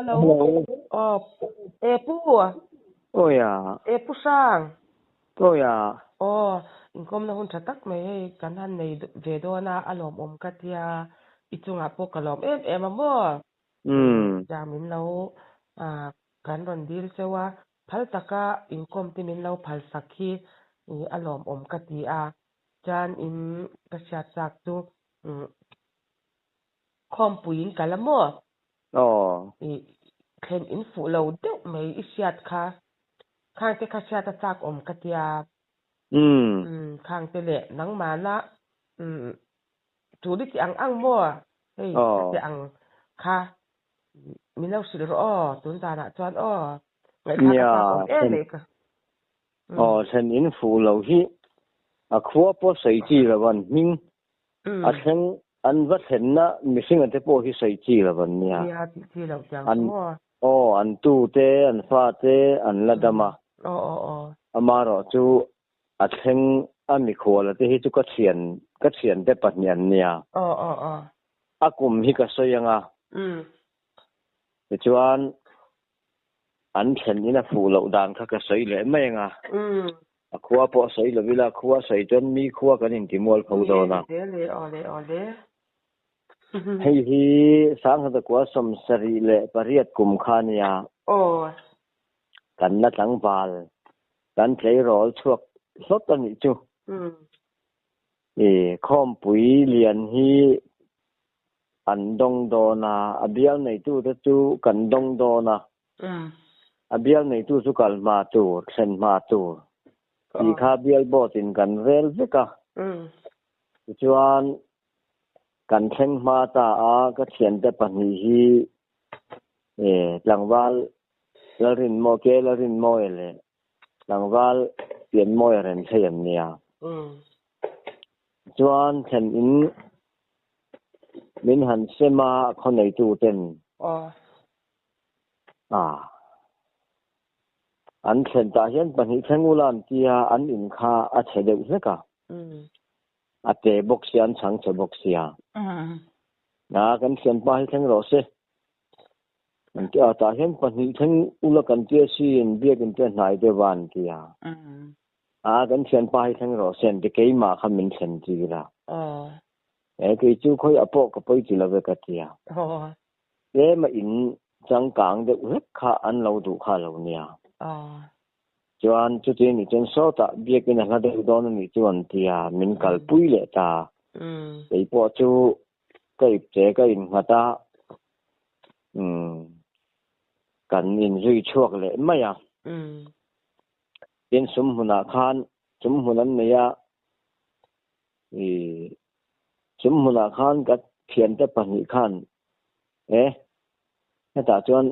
hello. Pu à? Oya. Pu sang. Oya. Inkom na hun chatak mai kan han nei ve do na alom katia ichunga po kalom mo. Jamin lo kan ron dir sewa phal taka inkom ti min lo phal sakhi alom katia jan in kasya sak tu khom puin kalamo. Khen in fu lo de mai isyat kha khang te kasya ta sak katia khang te le nang mana tu di ti ang mo hey te ang kha min lo sil ro tun ta na chuan ngai kha ka le ka sen in fu lo hi a khua po sei chi lawan ming a theng an va then na missing ate po hi sei chi lawan nia ya ti lo chang an tu te an fa te an ladama amaro chu a theng ami khola te hi chu ka thian te patnian nia akum hi ka soyanga te chuan an then ina fu lo dang kha ka soi le mai nga a khua po soi lo vila khua soi ton mi khua kan in timol pho do na le hi sang ha da kwa som sari le pariat kum khania kan na tlang bal kan play role chuak sot ani chu khom pui lian hi an dong do na abial nei tu te chu kan dong do na abial nei tu chu kal ma tu sen ma tu i kha bial bot in kan vel veka chuan kan thleng ma ta ka thian te pani hi tlangwal larin mo ele tlangwal pian mo ren thayam nia chuan then in min han sema khonei tu ten an thlen ta hian pani thengulan tia an in kha a chedeu hleka ate boxian chang che boxia na kan thian pa hi theng ro se an tia ta hian pani theng ula kan tia si in biak in te hnai de wan tia kan thian pa hi theng ro sen de kei ma kha min thlen ti la ke chu khoi apo ka poi ti la ve ka tia ma in chang kang de hlek kha an lo du kha lo nia chuan chu ti ni chen so ta biak in ha de don ni chuan tia min kal pui le ta ei po chu kai che ka in ngata kan in rui chuak le maya in sum huna khan sum hunan meya sum huna khan ka thian te pani khan ta chuan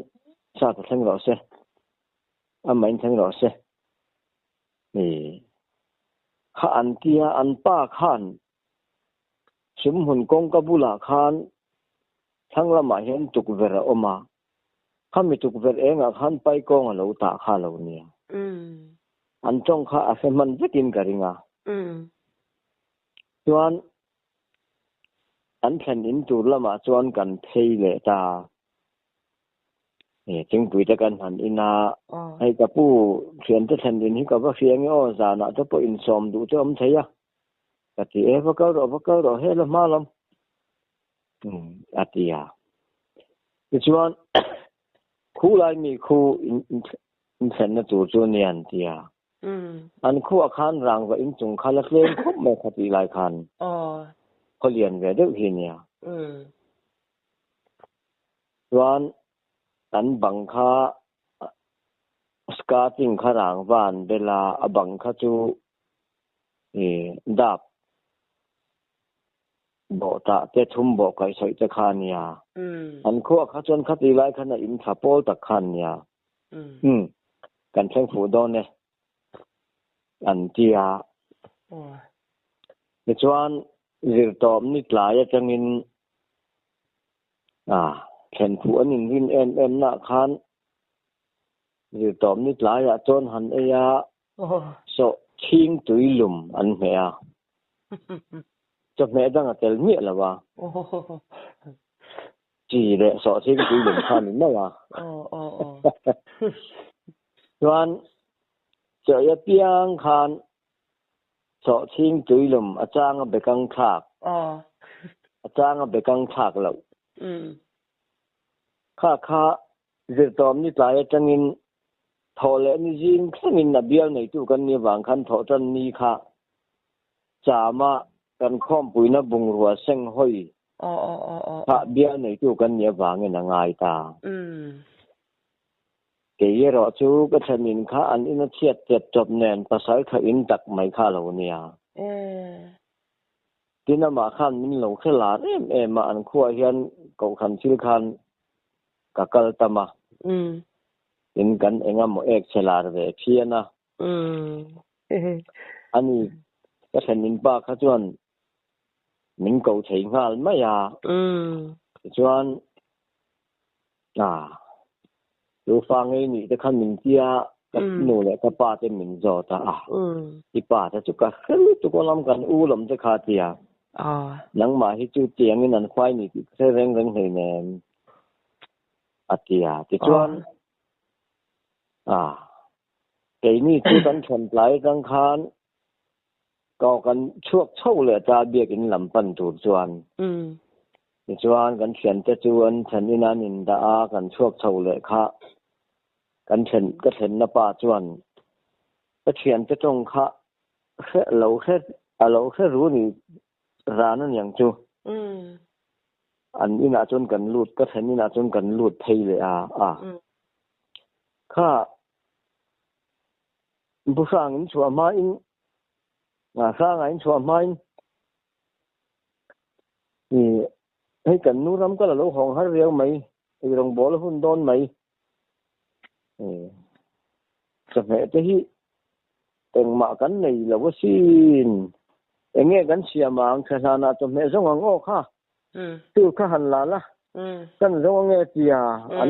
sa ta theng ro se amain theng ro se kha an tia an pa khan sum hun kong ka bula khan thangla ma hian tuk vera oma khami tuk ver enga khan pai kong lo ta kha lo nia an chong kha ase man zekin karinga chuan an thlen in tur lama chuan kan thei le ta ching pui ta kan han ina ai ka pu thian te thlen din hi ka ba fiang o za na to po in som du te om theya ka ti va ka ro he la malam atia chuan khu lai mi khu in thlen na tur chu nian tia an khu akhan rang wa in chung khala tlem khup me khati lai khan kholian ve de hi nia chuan an bang kha skating kharang van bela abang kha chu dap bo ta te thum bo kai soi te khania an khu kha chon khati lai khana in thapol ta khania kan thleng fu do ne an tia chuan zir tom ni tlaya changin khen fu anin rin em na khan zir tom ni tlaya chon han eya so thing tuilum an mea cho mẹ đang ở tel nghĩa là ba จีเลยสอทิ้งจุยหลุมขันนั่นวะส่วนเจอเปียงขันสอทิ้งจุยหลุมอาจารย์ไปกังขากอาจารย์ไปกังขากแล้วข้าเรื่องตอมนี่ตายจังอินทอเลนี่จิงขังอินนับเบียในตู้กันนี่วางขันทอจันนี่ข้าจามากันข้อมปุยนับบุงรัวเซ็งห้อยพระเบียในตู้กันเนี่ยวางเงินง่ายตาเกี่ยรอจูก็ชนินข้าอันอินเทียดเจ็ดจบแนนภาษาข้าอินตักไม่ข้าเหล่านี้ที่นั่นมาขันมินเหล่าขึ้นหลามาอันขั้วเฮียนเก่าขันชิลขันกักลตมาเห็นกันเองอ่ะหมอเอกเชลาร์เวเพียนะอันนี้ก็ชนินป้าข้าจวนมินเก่าใช้งานไม่ยาจวนดูฟังไอ้นี่จะขันมินเจียกับหนูเนี่ยกับป้าจะมินจอตาที่ป้าจะจุกกันจุกลำกันอู้ลำจะขาดเจียหลังมาให้จูเจียงนี่นั่นควายนี่เร่งเฮยแนนอาเจียที่จวนเกนี่ที่กันชนปลายกังคานก็กันช่วงเช่าเลยตาเบียกินลำปันถูกจวนที่จวนกันเขียนจะจวนฉันนี่นั่นอินดากันช่วงเช่าเลยค่ะกันเห็นก็เห็นนะป้าจวนก็เขียนจะตรงค่ะแค่เราแค่รู้นี่ร้านนั้นอย่างจูอันนี้น่าจนกันลูดก็เห็นนี่น่าจนกันลูดเพยเลยข้าผู้สร้างอินชัวมาอินสร้างอินชัวมาอินนี่ให้กันนู้รำก็ละลูกของฮันเรียวไหมไอ้รองบอลหุ่นโดนไหมสมัยที่แต่งมากันในเราก็สิ้นเงี้ยกันเสียมาขนาดนั้นจะไม่ส่งงอค่ะตู้ข้าหันลาละกันส่งเงี้ยเสียอัน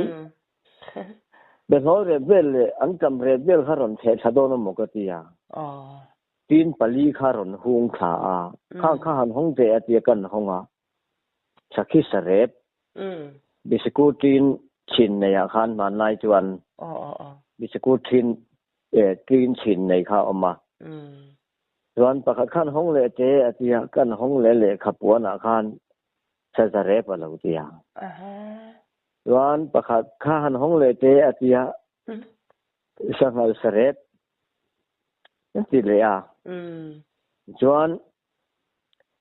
เดี๋ยวเขาเรียบเรียเลยอันจำเรียบเรียลข้ารอนเทชะโดนมกติยาตีนปลีข้ารอนหุงขาข้าหันห้องเจอเตียกันห้องสักขี้เสร็จบิสกูตีนชินในอาคารมันนายจวนบิสกูตีนตีนชินในข้าออกมาส่วนประคันห้องเละเจอเตียกันห้องเละขับวนอาคารเสร็จไปแล้วเตียส่วนประคันห้องเละเจอเตียสังหารเสร็จนั่นสิเลยส่วน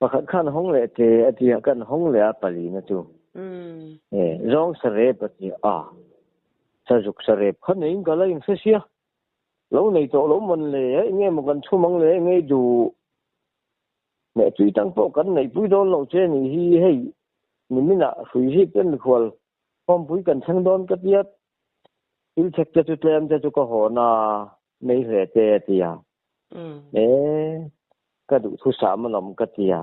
ประคันห้องเละเจอเตียกันห้องเละปลีนะจูร้องเสร็จปฏิสะจุกเสร็จคนนี้ก็เลยยังเสียแล้วในตัวเรามันเลยเงี้ยมันกันชั่วโมงเลยเงี้ยดูเนี่ยจุดตั้งโต๊ะกันในปุ้ยโดนเราเจนี่ให้นี่น่ะคุยที่เป็นคนพร้อมปุ้ยกันทั้งโดนก็เดียดที่เช็คจะจุดเริ่มจะจุกหัวน่ะไม่เหลือเจตียก็ดูทุกสามมันหลอมก็ตีย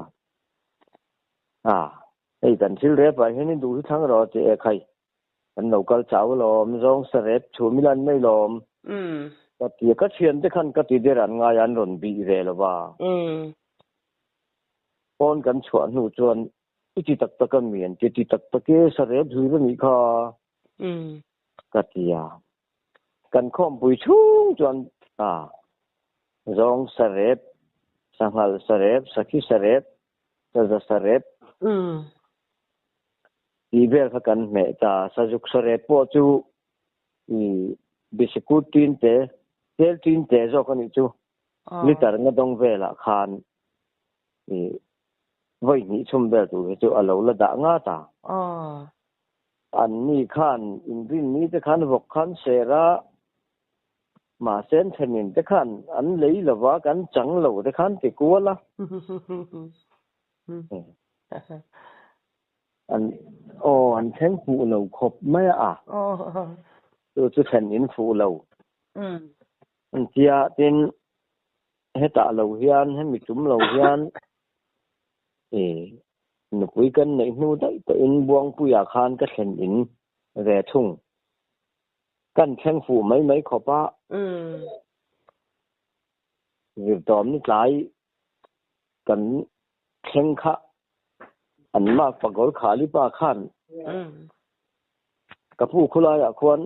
ไอ้กันที่เรียบไปให้นี่ดูทั้งรอเจใครกันเราก็เจ้าหลอมร้องเสร็จชูมิลันไม่หลอมก็ตีก็เชียนที่ขันก็ตีเดือดงานยันรนบีเรลว่าป้อนกันชวนหูชวนที่ตักตะกันเมียนที่ตักตะเกสเสร็จถือว่ามีค่าก็ตีกันข้อมปุยชุ่งจวนร้องเสร็จสังหารเสร็จสักขี้เสร็จจะเสร็จอีเบลกันเมตาสะจุกเสร็จพอจูบิสกุตตินเตเทลตินเตจอกนี่จูลิตร์งดงเวลาคานไว้นี่ชุมเบลตูจูอลาวละดางาตาอันนี้คานอินดินนี้จะคานบกคานเสระมาเส้นเทนินจะคานอันเลยละว่ากันจังเหลาจะคานติกัวละอันแทงฟูเหลาครบไม่ตัวจะแทนอินฟูเหลาอันเจียตินให้ตาเหลาเฮียนให้มีจุ่มเหลาเฮียนหนูคุยกันในนู้นได้แต่อินบวงปุยอาคารก็แทนอินแร่ทุ่งกันแทงฟูไม่ขอบปะหรือตอมนี่หลายกันแทงขะอันมากปะกอลขาลิป้าขัน กับผู้คุลายควร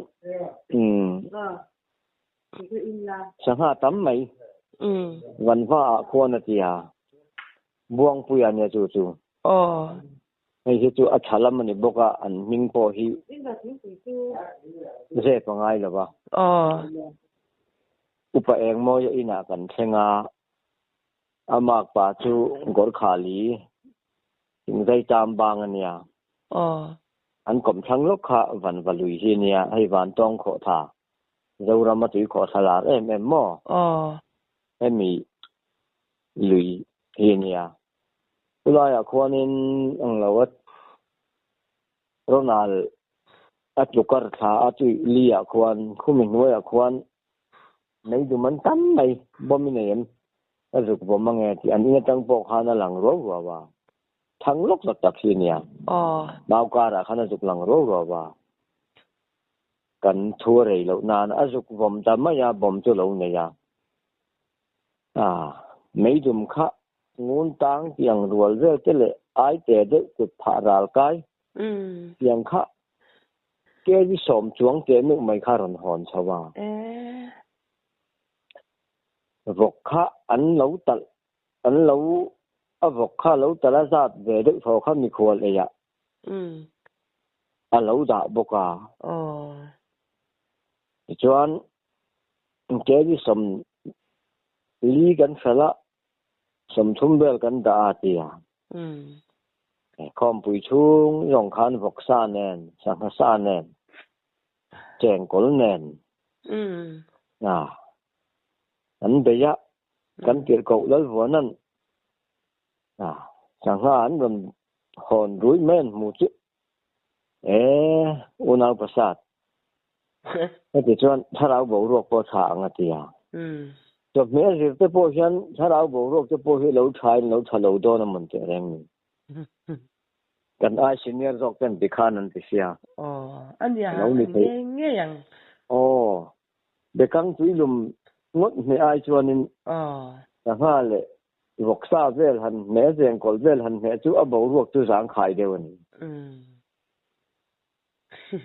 สังหาตั้มไหมวันว่าควรนาทีฮะบวงปุยอันเนี่ยจู่ให้จู่อัจฉริมันนี่บอกว่าอันมิงโปฮีเจ็บง่ายหรือเปล่าอุปเองโมยอินากันเชงอามากป่าจู่กอดขาลีถึงใจจามบางอันเนี่ยอันกลมทั้งลูกค้าวันวันลุยที่เนี่ยให้วันต้องขอท่าเรารามาตุยขอสลาดแม่หม้อให้มีลุยที่เนี่ยเวลาอยากควรนินอังเราว่าโรนัลอัดลูกกระถาอัดจุลีอยากควรคู่มินว่าอยากควรในดูมันตั้มไหมบ่มีเนียนแล้วสุกบ่มังเงที่อันนี้ตั้งปกหาหลังรู้ว่าทั้งโลกสักทีเนี่ยดาวการะขณะสุกหลังรู้ว่ากันทัวร์เลยแล้วนานอาสุกบ่มจำไม่ยาบ่มจุลเนี่ยไม่ดุมข้างูตังเพียงรัวเรื่องเจริญไอเตเด็กจุดผ่าราลกายเพียงข้าเกี่ยที่สมจวงเจนึกไม่ข้ารันหอนชาวาบอกข้าอันเหลาตัดอันเหลาบอกข้าเหลาตัดละจัดเด็กพอข้ามีควรเลยอันเหลาด่าบอกว่าจวนเกี่ยที่สมลีกันเสละสมทุมเบลกันดาเตียคอมปุยชุงยองคันบอกซาแนนสังฆซาแนนแจงกลแนนอันเบียกันเกี่ยวกับเรื่องหัวนั้นสังฆอันมันหอนรุ่ยแม่นมูจิอุณาประสาทแต่ที่ชวนถ้าเราบอกรวกปอชางอ่ะเตียจบเมื่อสิจะพูดฉันถ้าเราบอกรวกจะพูดให้เราใช้เราทะเลาะโดนมันจะแรงกันไอ้สิเนี่ยรอกเป็นดิคานันติเสียอันนี้เราเงี้ยอย่างเด็กกังตุยลุมงดในไอ้ชวนนินแต่ว่าเลยบอกซาเวลหันแม่เสียงกอลเวลหันแม่จู่เอาบอกรวกตัวสังขายเดียวนี่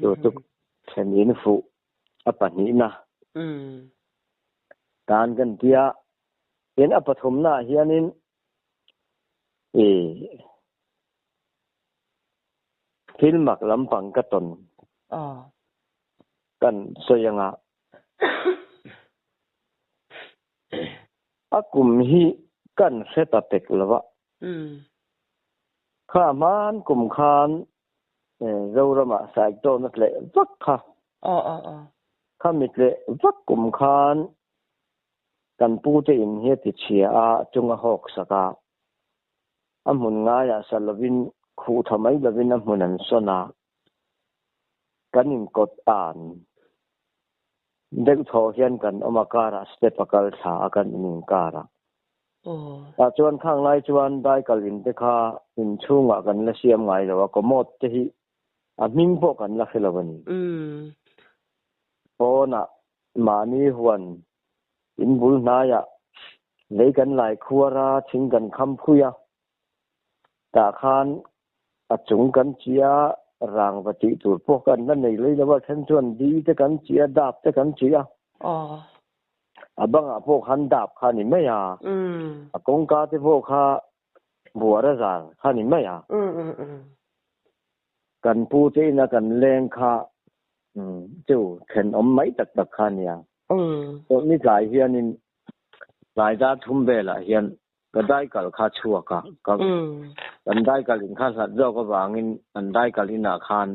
ตัวตุกเช่นนี้ฟูอปันนี้นะการกันเดียเห็นอปฐมหน้าเฮียนินฟิลมักลำปังกระตนกันเสียงอากุมฮีกันเสตเตกละวะข้ามานกุมคานเราละมาใส่โตนักเละวักค่ะข้ามิดเละวักกุมคานกันปูเตอินเฮติเชียจงหอกสกาอัมหุนง่ายสลวินคู่ทำไมลวินอัมหุนันสนากันอินกดอ่านเด็กทอเฮียนกันอมาการะสเตปกัลชากันอินการะแต่จวนข้างในจวนได้กัลินเตคาอินชุ่งกันละเสียมไงแล้วว่าก็หมดที่มิงพวกกันละเขลวันนี้โอนะมานีหวนอินบุลนายะเลยกันหลายครัวราชิงกันคำพุยะตาคานจุงกันเจียร่างปฏิตูพวกกันนั่นเองเลยแล้วว่าฉันชวนดีจะกันเจียดาบจะกันเจียบังพวกขันดาบขันนี่ไม่กงกาที่พวกข้าบัวระจาขันนี่ไม่กันปูเจนะกันแรงข้าจู่เข็นอมไม่ตักขันเนี่ยตรงนี้หลายเฮียนินหลายด้านทุ่มเบลเฮียนก็ได้กับข้าชัวก็กันได้กับลินข้าสัตว์เราก็วางินอันได้กับลินาคาน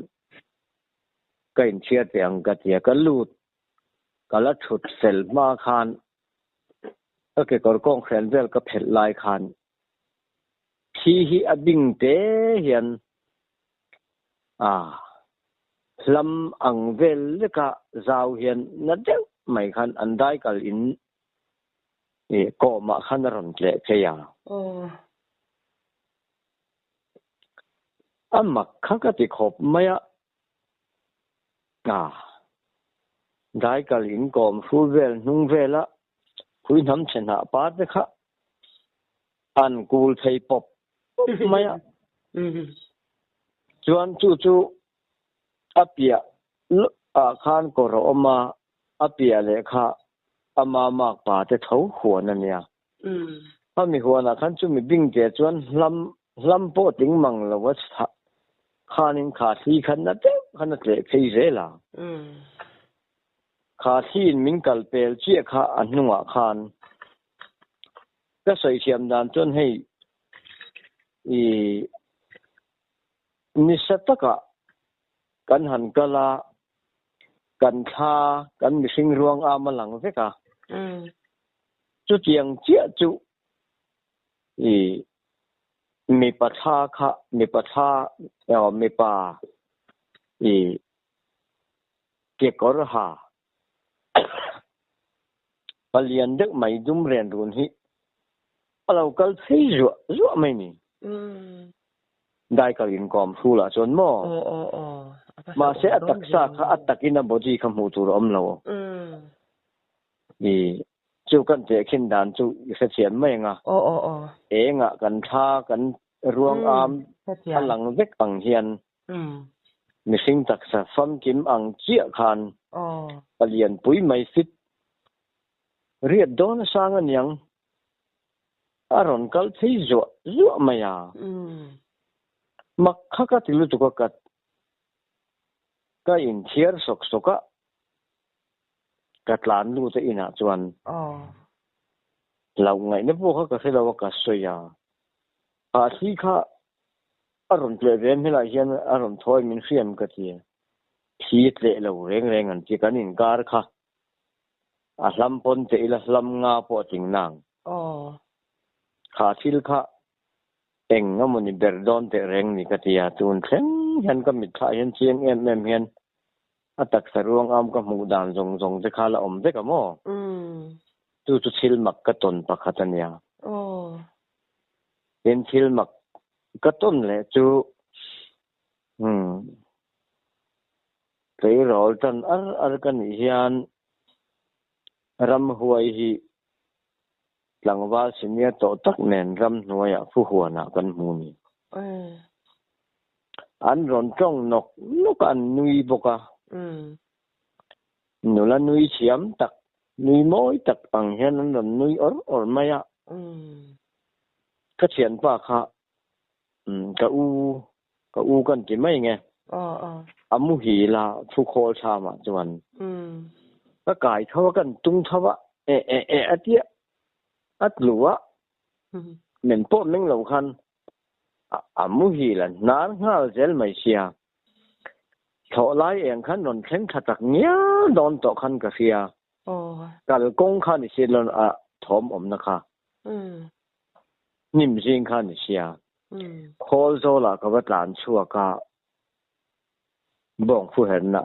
ก็อินเชียเตียงกะเตียก็ลูดก็ละฉุดเซลมาคานก็เกี่ยวกับกองแขนเวลก็เผ็ดลายคานที่ฮีอบิงเตเฮียนลำอังเวลเลยก็จาวเฮียนนั่นเดียวไม่คันอันได้กับลินก็มาขันรันเละเพียงมักขังกติขบไม่ได้กับลินก็ฟูเวลนุ่งเวละคุยน้ำเชนะปาดเลยค่ะอันกูลไทยปบไม่จวนจู่ อาเปียข้านก็รอมาอาเปียเลยค่ะอามามากป่าจะเท่าหัวนั่นเนี่ยถ้ามีหัวนะขันจุมีบิ่งเจจวนลำโพติงมังแล้วว่าขานิงขาที่ขันนัดเด็กขันนัดเล็กใช่เร่ละขาที่มิงกัลเปลเชี่ยขาอันนัวขานก็ใส่เทียมดานจนให้นิสัตกะกันหันกะลากันทากันมีสิ่งรวงอามาหลังเสกะจุดยังเจียจุมีปัทาค่ะมีปัทามีป่าเกี่ยวกับหาปเลียนเด็กไม่ดุมเรียนรู้นี่เราก็ใช้รั่วไม่มีได้ก็ยินกอมสู้ละจนหม้อมาเสียตักซากอัตตะกินบดีคำหูตุรอมเราจู่กันเจขินดานจู่เสียไม่งะเองะกันท่ากันรวงอามพลังเล็กอังเฮียนมีสิ่งตักษะฟัมกิมอังเจียคันเปลี่ยนปุยไม่สิทเรียดโดนสร้างยังอารมณ์กัลที่จั่วไม่ยามักข้าก็ติลุตุกกัดก็อินเชียร์สกกัดหลานดูแต่อินาจวนเราไงเนี่ยพวกเขาก็ให้เราว่ากัดสยาอาที่ข้าอารมณ์เปลี่ยนให้เราเห็นอารมณ์ถอยมันเสียมกันทีพีดเละเราเร่งอันที่กันอินการค่ะลำปนเตะละลำงาปอจิงนางขาทิลข้าเอ็งก็มันเบรดอนเตะเร่งนี่กันทีจูนเร่งเห็นก็มิดขาเห็นเชียงเห็นเห็นตักสรวงอามก็มูดานจงจะขาละอมเด็กมั้งจู่ชิลมักกระตุนปักขัดเนี่ยเป็นชิลมักกระตุนเลยจู่เคยรอตันกันเฮียนรำหัวฮีหลังว่าสิเนี่ยโตตักแน่นรำหน่วยผู้หัวหน้ากันมูนี่อันร้อนจ้องนกอันนุยบกะนูละนุยเฉียมตักนุยม้อยตักอังเฮียนนั้นนุยอร์ไม่อะก็เฉียนป้าค่ะกะอูกันกี่ไม่ไงอามุหีลาทุกโคชามาจวนก็กายเขากันตุงทว่าอัดเยอะอัดหลัวเหม็นโป๊ะมึงเหล่าคันอามุหีละนานห้าเซลไม่เชียโถไล่เองคันนนเข็นขัดตักเนี้ยโดนต่อคันกระเสียกัลกงคันเสียลนถมอมนะคะนิ่มจริงคันเสียโคลโซล่ะก็ว่าหลานชั่วก็บ่งผู้เห็นนะ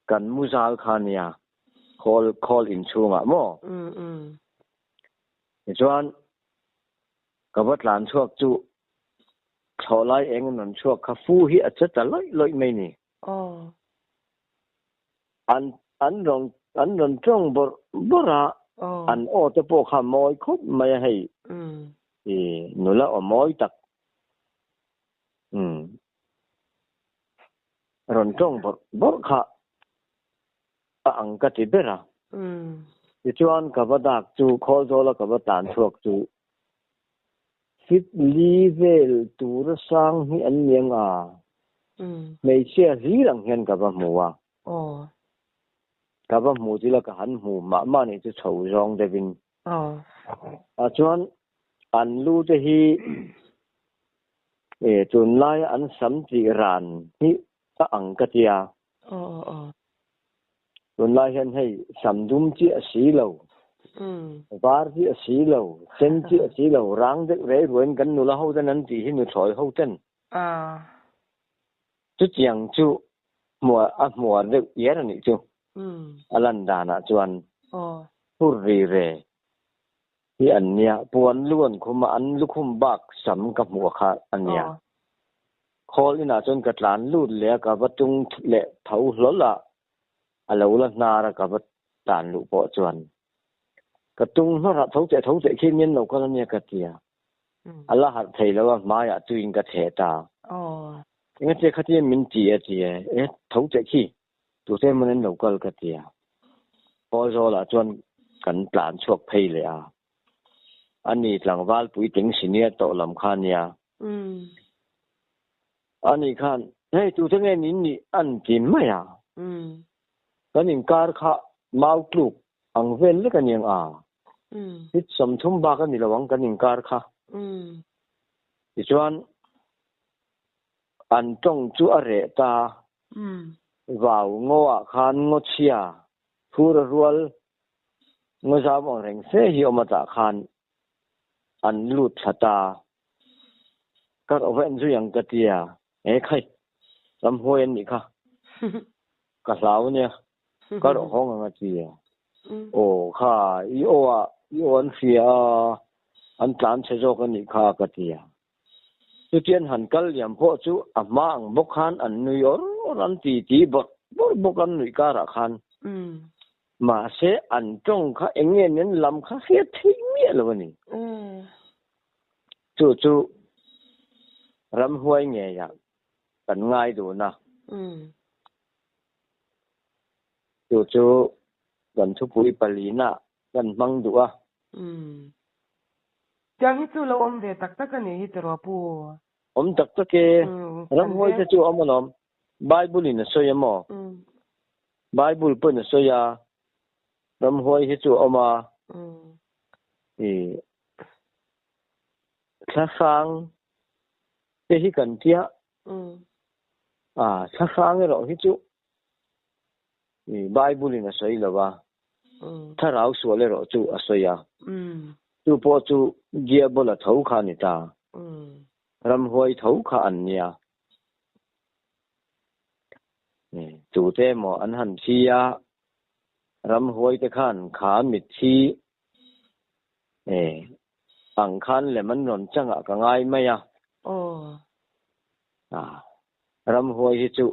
กันมุซาลคันเนี่ยคอลอินชูมาโม่จวนก็ว่าหลานชั่วจู่โถไล่เองนั่นชั่วข้าฟูฮีอาจจะลอยไม่นี่อันรองจ้องบระอันโอจะพวกขโมยคบไม่ให้นูละอมอยตักรอนจ้องบระอังกัดเบระจวนกับว่าดักจู่คอโซละกับว่าตานชั่วจู่ฟิตลีเวลตูรสังฮีอันเมียงไม่เชื่อรีหลังเห็นกับว่าหมูกับว่าหมูที่ละก็หันหมูมานี่จะเฉาจองเดวินจวนอันรู้จะฮีจนไล่อันสัมจีรันนี่ก็อังกัดยาจนไล่เห็นให้สัมดุมจีสีเหลาบาร์จีสีเหลาเซนจีสีเหลารังเด็กเร่รวนกันนูละเขาจะนั้นจีให้นูถอยเขาเต้นจุดยังจู่มัวเด็กเยอะนี่จู่อลันดานะจวนผู้รีเรที่อันเนี้ยปวนล้วนคุมาอันลุคุมบักสำกับหัวขาอันเนี้ยคอลินาจนกระหลานลูดเลี้ยกับวัตุงเละเผาหล่อละอะไรวะนาระกับวัตานลุปอจวนกระตุงเขาเผาเจะขี้เมียนเราก็แล้วเนี่ยกระเทียอัลลอฮ์หัดเทแล้วว่ามาอยากจุยกระเทตา nghe chế khát chế mình chỉ thấu chế khi tụi thế mình lâu câu cái gì bây giờ là chuẩn cần plan chuộc payเลยanhนี้หลังวันปุยถึงสิเนี่ยโตลำคันเนี่ยอันนี้คันเฮ้ยตัวเท่านี้นี่อันกินไหมกันยังการข้ามาอุกลุกอังเวลเลยกันยังที่สมทุมบ้ากันนี่ระวังกันยังการข้าที่ชวนอันจงจูอะไรตาว่าวงัวขันงดเชียพูดรัวงดสาวมองแรงเสียหิวมาจากขันอันลุดสตาก็เอาไว้ช่วยยังกระเทียใครลำห้วยนี่ค่ะกระสาวเนี่ยก็เอาห้องกระเทียโอ้ค่ะอีโออันเสียอันจานเชจกันนี่ค่ะกระเทียจุดเทียนหันกัลยามพ่อจูอามาอังบกขันอันนิวยอร์กอันตีบกกันนี่การะขันมาเสอันจงค่ะเงี้ยเนี่ยลำค่ะเสียทิ้งเมียเลยวันนี้จู่รำห้วยเงี้ยกันง่ายดูนะจู่กันทุบุยปลีน่ะกันมังดูจังฮิตุเราเวตักตะกันนี่ฮิตรัวปูตักตะเกรำห้วยจะจู่มันไบเบิลนี่สวยมั้งไบเบิลเป็นสวยรำห้วยฮิจู่มาข้าฟังเที่กันเที่ยข้าฟังเราฮิจู่ไบเบิลนี่สวยหรือวะถ้าเราสวยเลยเราจู่สวยจู่พอจู่เกี่ยวบลท้าวขานิตารำห้วยท้าวขาอันเนี้ยจู่เต้หมออันหันชียรำห้วยตะขันขามิดชีอังคันเลยมันนนจังก็ง่ายไหมรำห้วยฮิจุ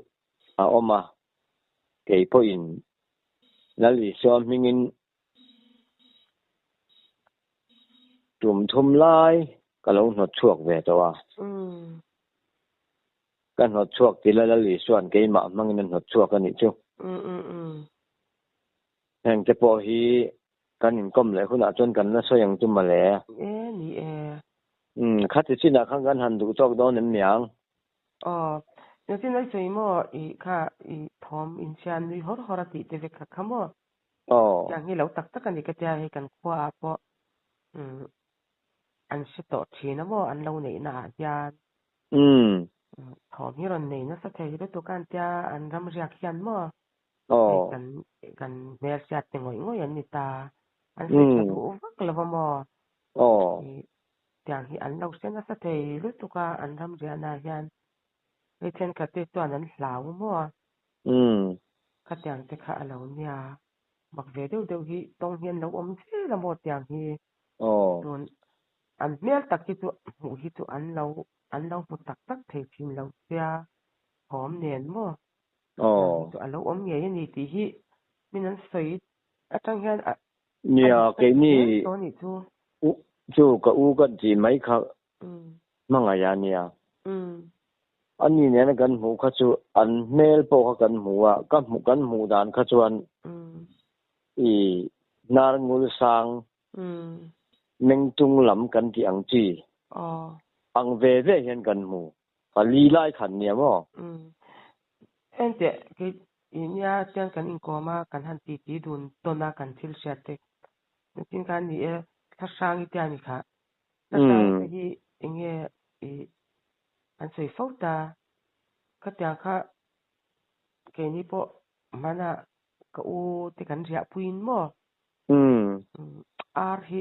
ออกมาเกี่ยพอินแล้วอีส่วนมิงินจุ่มทุ่มลายก็ลงหดช่วกเวตัวกันหดช่วกที่แล้วอีส่วนเกี่ยมามันนั่นหดช่วกกันนี่จุแห่งจะพอฮีกันหินก้มเลยคุณอาจนกันน่ะช่วยยังจุ่มมาแล้วนี่คัดที่น่ะข้างกันหันดูจอกโดนเหนียงอย่างที่นายสวยมั่วค่ะทอมอินเชียนวิฮอร์ติเตเวกค่ะมั่วอย่างนี้เราตักตะกันนี่ก็จะให้กันคว้าเพราะอันสิโตทีนะมั่วอันเราเนี่ยน่าจะทอมฮิรอนเนี่ยน่าสะเทียด้วยตัวกันจะอันรำเรียกยันมั่วกันเมียเสียติงอยอันนี้ตาอันเสียดูฟักเลยมั่วอย่างที่อันเราเส้นน่าสะเทียด้วยตัวกันอันรำเรียกน่ายันเช่นกับตัวนั้นสาวมั่วก็อย่างที่ข้าเราเนี่ยบักเวเดียวที่ต้องเห็นเราเสียละหมดอย่างที่โดนอันเนี้ยตักที่ตัวหูที่ตัวอันเราหมดตักเทพิมเราเสียหอมเนียนมั่วตัวอันเราเนี่ยยันนี่ที่มีนั้นสวยจังเห็นเนี่ยแกนี่ตัวนี้จู่ก็กันจีไม่ค่ะมั่งอะไรเนี่ยอันนี้เนี่ยกันหมูขจุอันเมลโปกันหมูกันหมูดานขจวนนารงูสังเมงจุงลำกันที่อังจีอังเวเห็นกันหมูก็ลีไล่ขันเนี่ยมั้งเอ็นเด็กคืออินยาเจ้ากันอิงโกมากันหันตีดุนต้นนากันทิลเชตเตจริงกันนี่ถ้าสร้างอีกอย่างนี้ค่ะถ้าสร้างที่อิงเงี้ยอันสวยฟ้าตาก็แต่างค่ะเกนี่พอมันอ่ะก็ที่กันเรียบพูนมั้งอาร์ฮี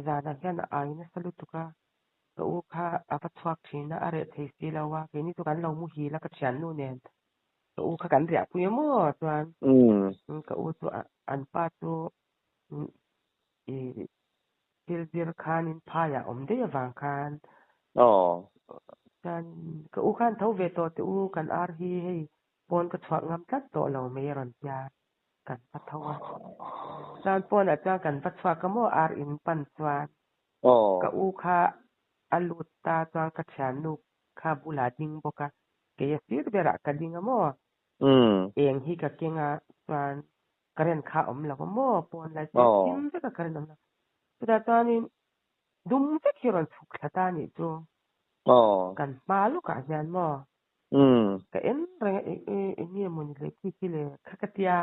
จานักยันอายินสลุตุค่ะก็ค่ะอาปัตฟักชินะอะไรที่สิเราว่าเกนี่ตัวกันเรามุฮีแล้วก็ฉันนู่นเนี่ยก็ค่ะกันเรียบพูนมั้งตัวก็ตัวอันป้าตัวที่คานินพายาเดียวังคันกันก็คันเท่าเวทตัวกันอาร์ฮีให้ปนก็ฟักงามจัดตัวเราไม่รันยากันพัทวะการปนอาจารย์กันพัทวะก็มั่วอาร์อินปันสวานก็ค่ะอลุตตาตัวกระฉันนุกคาบุลาดิงบกะ ke sir bera kadinga mo eng hi ka kenga pan karen kha om la mo pon la tim ka karen om la pada tani dum te kiron thuk thata ni tu kan malu ka jan mo ka en reng ni mon le ki le khakatia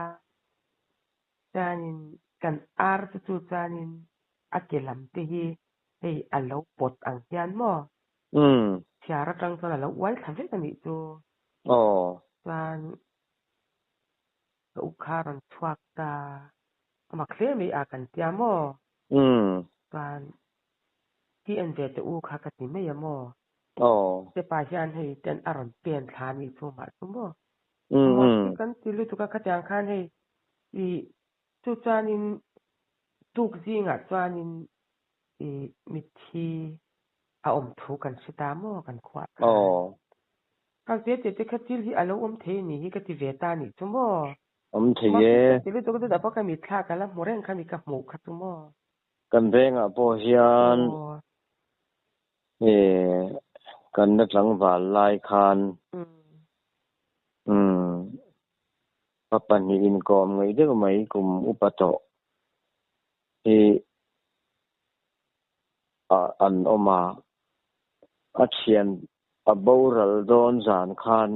tanin kan ar tu tanin akelam te hi hei alo pot ang jan mo tiara tang so la wal thave ka ni tu tan ka ukharan thuak ta ma khle mi a kan tia mo tanที่อันเจจะอู้ค่ะกติไม่ยมอจะปาชานให้เจนอารมณ์เปลี่ยนทานี่ทั่วมาสมบูรณ์หมดที่กันติลุตุกะขจางคันให้อีจุจานินตุกจิงอ่ะจานินอีมิทีอาอมถูกันสิตามอกันขวากันเจจะขจิลที่อารมณ์เทนี่ที่กติเวตานี่สมบูรณ์เทเยติลุตุกะจะพอกันมีท่ากันแล้วโมเร่งกันมีกับหมูคัตุมอกันเร่งอ่ะพอเฮียนกันนักหลังว่าลายคานปปันนี่อินกอมไงเด็กไม่กุมอุปโตอันออกมาอาเชียนอบอรัลดอนจานคาน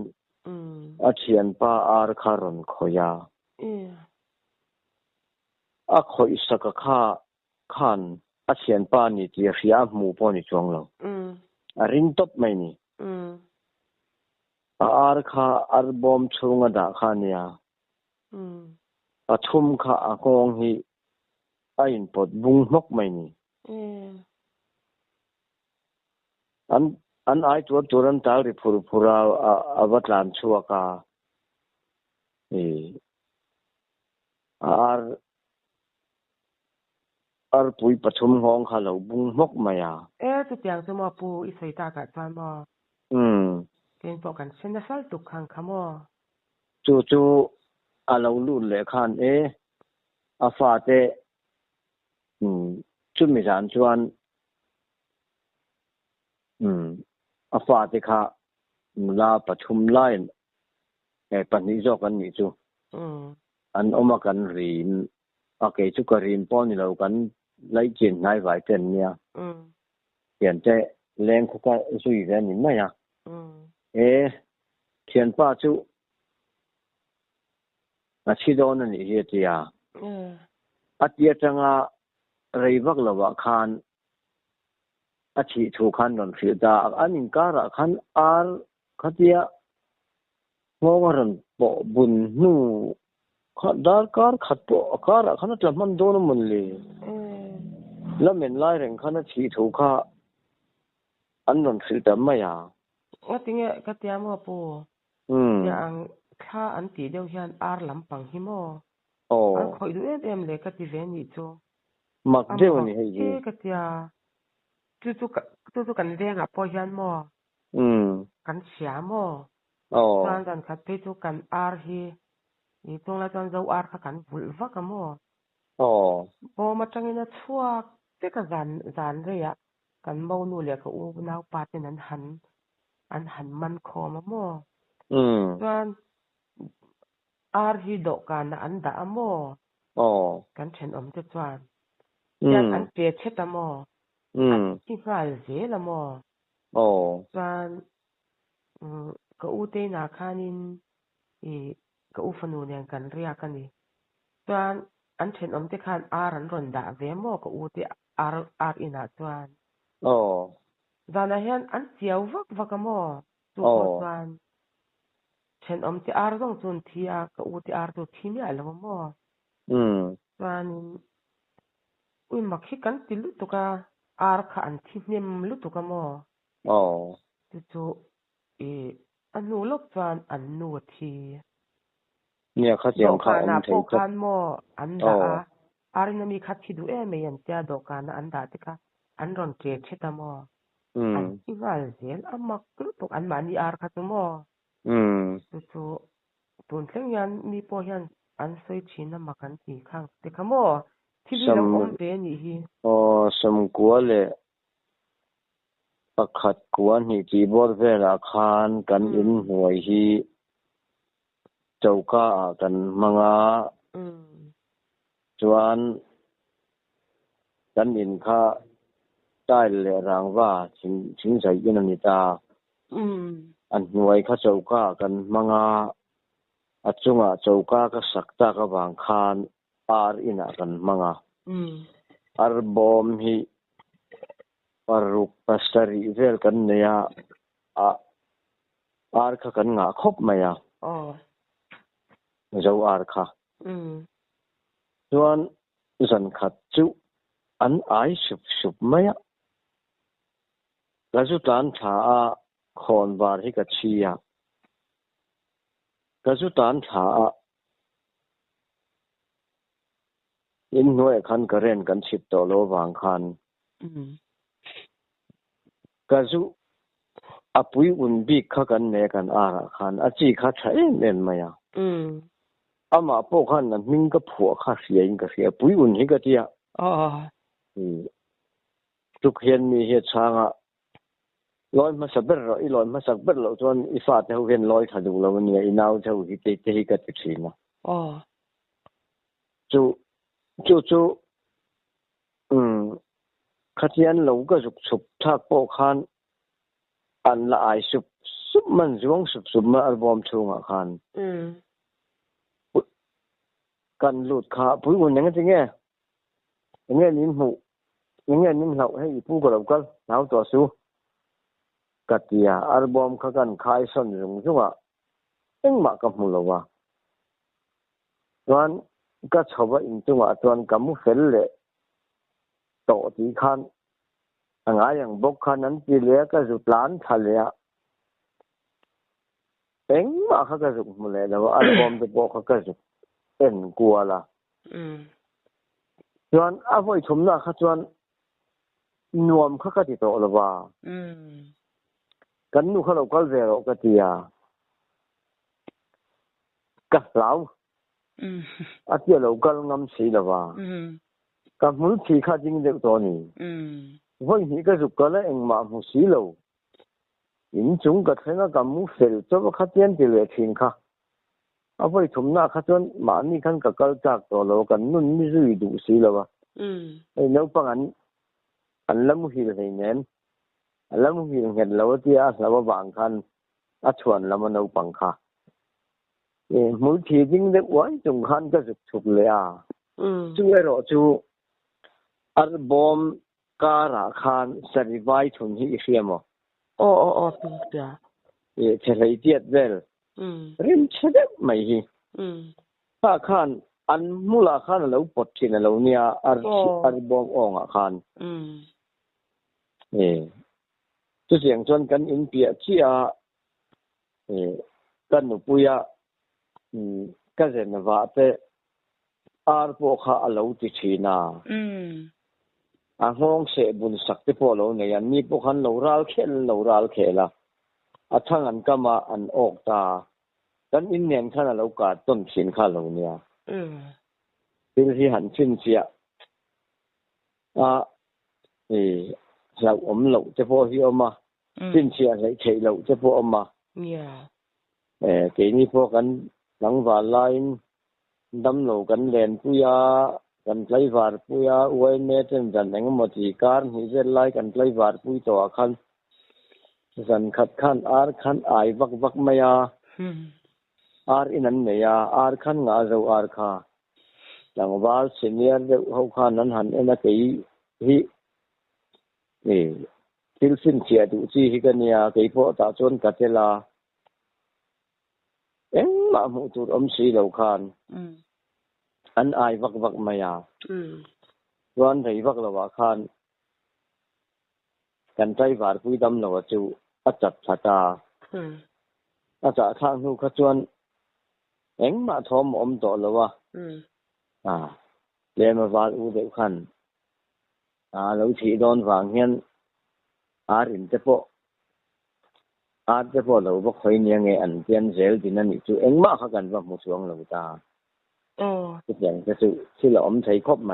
อาเชียนป้าอาร์คารอนขอยาอาขอยสักข้าคานอาเชียนป้านี่ที่เสียหมู่ปอนี่จวงเรารินทบไม่นี่อาร์คาอาร์บอมชงดาคานี่อาทุ่มข้าอากงฮีไอ้ปดบุงมกไม่นี่อันไอตัวนั้นตาริพูราอวัตลานชัวกาอาร์ปุยปฐุมห้องข้าเราบุงมกมายาจุดอย่างสมอปูอิสระตากาจานมอเก่งปอกันเส้นสัลตุกขังขมอจู่อาเราลุ่นเลยขันอาฟาเตจุดมิจานจวนอาฟาเตค่ะลาปฐุมไลน์ปันนี้จอกันนี่จู่อันอมากันรีนอาเกจุกรีนป้อนนี่เรากันไล่เจนนายไว้เต็นเนี่ยเปลี่ยนใจแรงคุกก็สุยแรงนี่ไม่อะเขียนป้าจู่อาชีโดนนี่เฮียจียอาเดียจังอาไรบักละวะคันอาชีถูกคันนนฟิลดาอันนี้การะคันอาร์ขัดยางงรันปอบุญนูขัดดาร์การขัดปอการะขันจะมันโดนมันเลยแล้วเหม็นไล่เร่งขันชีถูกข้าอันนนฟิลดาไม่ยาว่าติงเงี้ยก็เตรียมว่าปูอย่างข้าอันตีเดียวยันอาร์ลำปังหิมออันคอยดูเลยก็ตีเวนี่จูมักเดียวนี่ให้ยีก็เตรียจู่กันเรียงอ่ะพอยันมอกันเสียมอตอนกันขัดไปจู่กันอาร์ฮีนี่ตรงนั้นตอนเราอาร์กันวุ่นวายกันมอพอมาจังเงินชัวเด็กกันจานเลยอ่ะกันเมาหนูเลยก็อู้นาวปาเป็นนั้นหันมันคอมาโม่กันอาร์ฮีดอกกันอันดาโม่กันเช่นอมจะจวนยันอันเปียเช็ดโม่ที่ฝ่ายเสียละโม่กันก็อู้เตนาคานินก็อู้ฟนูเนี่ยกันเรียกกันนี่กันอันเช่นอมจะคานอารันรอนดาเวโม่ก็อู้เตอาร์อินาจวนจานนั้นอันเจียววักโม่ตัวจวนเช่นอมที่อาร์ต้องจนที่ก็อู้ที่อาร์ตัวที่มีอะไรโม่จวนอุ้ยมักฮิกันติลุตุกะอาร์ค่ะอันที่เนี่ยมลุตุกะโม่จู่อันนู้ลบจวนอันนู้ที่เนี่ยเขาเจียงเขาอันที่ดอกกันโม่อันดาอาร์นี่มีคัดที่ดูไม่ยันเจ้าดอกกันอันดาที่ค่ะอันรอนเกตเชตโม่อันที่ว่าเสียนอันมักลุตุกอันมันนี่อาร์ค่ะตัวโม่จู่ตุนเสียงยันมีพอยันอันสวยชินมากันตีข้างแต่ค่ะโม่ที่เราอมเวนี่สมกัวเลย pakhat kuan hi chi bor vela khan kan in huai hi chauka kan manga chuan kan in kha tai le rangwa ching zai in ani ta an huai kha chauka kan manga achunga chauka ka sakta ka wang khan ar ina kan manga ar bom hi paruk pastari vel kan neya ar kha kan nga khop maya zo ar kha chuan zan khat chu an ai sup maya lazu tan tha a khon bar hi ka chia lazu tan tha a in noi khan karen kan chip to lo wang khan kazu apui un bi kha kan ne kan ara khan achi kha thai nen maya ama po khan na ming ka phu kha siain ka sia pui un hi ka tia tu khian mi he changa loi ma saber ro I loi ma saber lo chon I fa te ven loi thadu lo ni I nau thau hi te hi ka ti thina chu khatian lo ka juk chup thak po khan an la ai sup man zuang sup ma album chunga khan kan lut kha pui un nang ti nge nin hu nge nin hlau hei pu ko lo kal nau to su katia album kha kan khai son rung zunga engma ka mu lo wa chuan ka choba in chunga chuan kamu fel le to ti khan anga yang bok khan an ti le ka zu plan thale a engma kha ka zu mu le lo album de bok kha ka zu en kuala chuan a voi thumna kha chuan nuam kha ka ti to lo wa kan nu kha lo kal ve ro ka tia ka lau a ti lo kal ngam si lo wa ka mu thi kha jing de to ni voi hi ka zu ka la engma mu si lo in chung ka thena ka mu fel cho kha tian ti le thin kha a voi thumna kha chuan ma ni khan ka kal tak to lo kan nun ni zui du si lo wa ei no pang an lam hi le nen lam hi ngel lo ti a sa wa bang khan a chuan lam no pang kha mu thi jing de wai chung khan ka zu thup le a chu e ro chu ar bom ka ra khan sari vai thun hi fiamo tu ta thelai tiat vel rim chadep mai hi pa khan an mula khan lo pot thin lo nia ar bom onga khan tu siang chuan kan in pia chia kan nu puya ka zen wa te ar po kha alo ti thina a hong se bun sak te po lo ne yan ni po khan lo ral khela a thang an kama an ok ta kan in nen khan alo ka ton thin kha lo nia til hi han chin chia lau lo te po hi oma chin chia lai thei lo te po oma ke ni po kan lang wa line dam lo kan len puya kan tlai war puya uai me ten jan eng mo ti kar hi zel lai kan tlai war pui to khan zan khat khan ar khan ai vak maya ar inan meya ar khan nga zo ar kha langwal senior de ho khan nan han ena kei hi til sin chia du chi hi kania kei po ta chon katela engma mu tur si lo khan an ai vak maya chuan thei vak lo wa khan kan trai war pui dam lo chu a chat thata a cha thang nu kha chuan engma thom to lo wa le ma wal u de khan lo thi don wang hian arin te po lo ba khoi nia nge an tian zel din ani chu engma kha kan wa mu chuang lo taอย่างจะสุที่เราใช้ครบไหม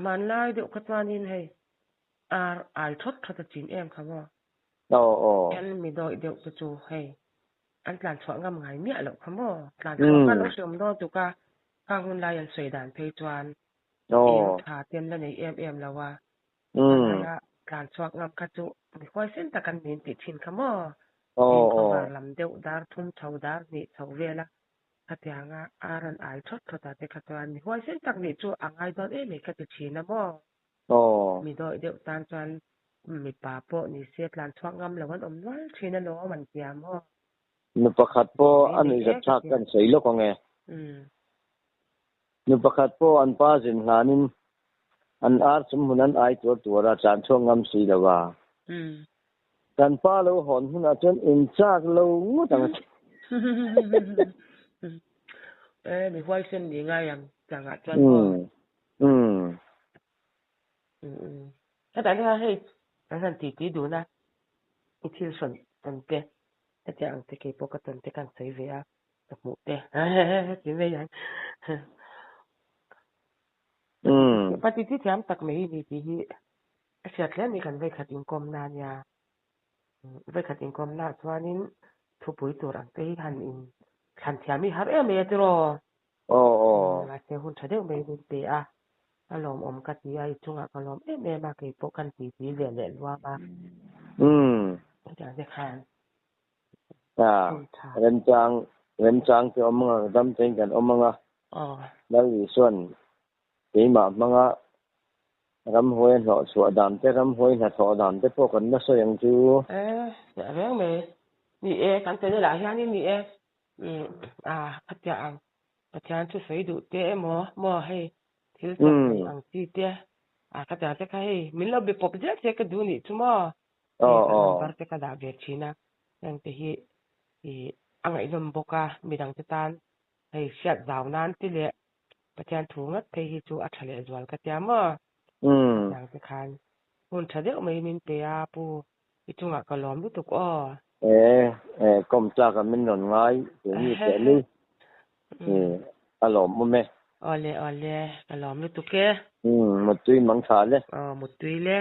มันไล่เดี๋ยวก็ตอนนี้ให้ ai thốt thật chín em không à em mình đợi đều cho chú hay anh làm chọn ngâm ngày mía lộc không à làm chọn cái lúc sớm đó tụi ca càng hôm nay anh sấy đàn phê toàn em thả tiền lên này em là wa anh làm chọn ngâm cái chú mình quay xem ta cần mình tự tin không à em không vào làm đều dar thun chầu dar nị chầu về là katianga aran ai thốt thật để katuan mình quay xem ta nị chú ang ai đó em cái tự tin na mo mi đợi đều tan toàn mi pa po ni set lan chuak ngam lawan omwal thina lo man tiam ho nu pakhat po an izat thak kan sei lo ko nge nu pakhat po an pa jin hlanin an ar chum hunan ai tura chan chuak ngam si lawa kan pa lo hon huna chen in chak lo ngutang mi hoi sen ni ngai yang chang a chan po cái đấy là hay anh tí đủ na ít thiếu sẵn tận thế cái chẳng thì cái bộ cái tận thế càng thấy về à tập một thế chỉ về vậy bắt đi thì em tắc mấy đi thì sẽ là mình cần về khát income na nha về khát income na cho nên thu bồiตัวรังที่หันอินขันที่มีหาเมียตัวlà sẽ hôn sẽ được mấy đi à alom cái gì ai chung à alom em mà cái bộ cái gì về để loa mà chẳng sẽ khăn ren chang ke omanga dam chen kan omanga dal wi son ke ma manga ram hoi no so dam te ram hoi na tho dam te po kan na so yang chu dạ vâng mẹ nị kan te la hian ni e phát triển chút xây đủ te mo hay thiếu chắc ang chi te cái ta te kai min lo be pop je te ka du ni chu mo bar te ka da ve china yang te hi ang ai lom boka midang te tan hei siat zaw nan ti le pathian thu ngat te hi chu a thale zwal ka tia mo yang te khan hun thade mai min pe a pu ichunga ka lom lu tuk kom cha ka min non ngai ni te ni alom mo me ole ka lom lu tuk ke một tuy mang thả le một tuy le